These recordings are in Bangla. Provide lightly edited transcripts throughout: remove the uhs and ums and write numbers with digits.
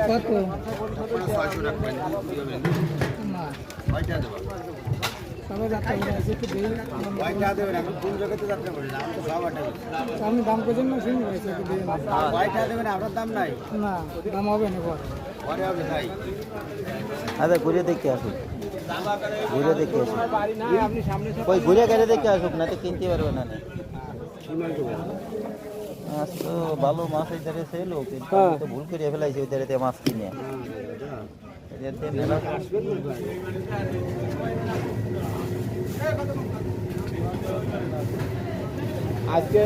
কত না সবাই যাত্রা করে আছে একটু দেই আপনি দাম করছেন না শুনি হয়েছে একটু দেই আপনার দাম নাই না দাম হবে না পরে হবে তাই আচ্ছা ঘুরে দেখে আসুক ঘুরে দেখে আসুক ওই ঘুরে গেলে দেখে আসুক না তো কিনতে পারবে না মাছ তো ভালো মাছ ওই ধারে ছিল কিন্তু আমি তো ভুল করে ফেলাইছি ওই ধারে মাছ কিনে আজকে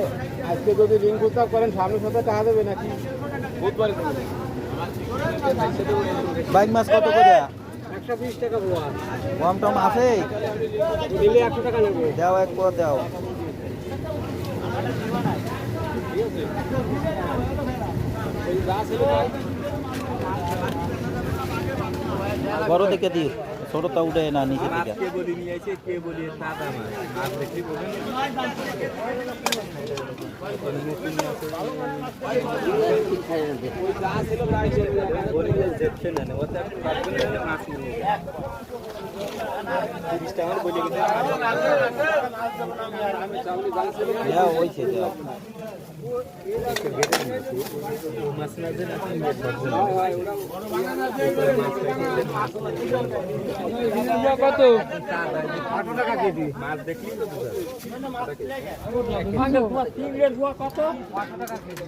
আজকে যদি রিং প্রস্তাব করেন সামনের সপ্তাহে টাকা দেবে নাকি বুধবারে বাইক মাছ কত করে 120 টাকা পোয়া কম টম আছে নিলে 100 টাকা নেব দাও এক পর দাও বড় দিকে দিই ছোটটা উঠে না নিচে দিকে কে বলি নিয়ে আইছে কে বলি সাদা মাছ মাছ দেখলি বলেন ওই যা ছিল প্রায় বলি দেখছে না ওটা মাছ নিয়ে 30 টাকা বলি কিন্তু দাও ওইছে দাও মাছ না দেন আপনি কত 8 টাকা কেজি মাছ দেখলি তো কত 8 টাকা কেজি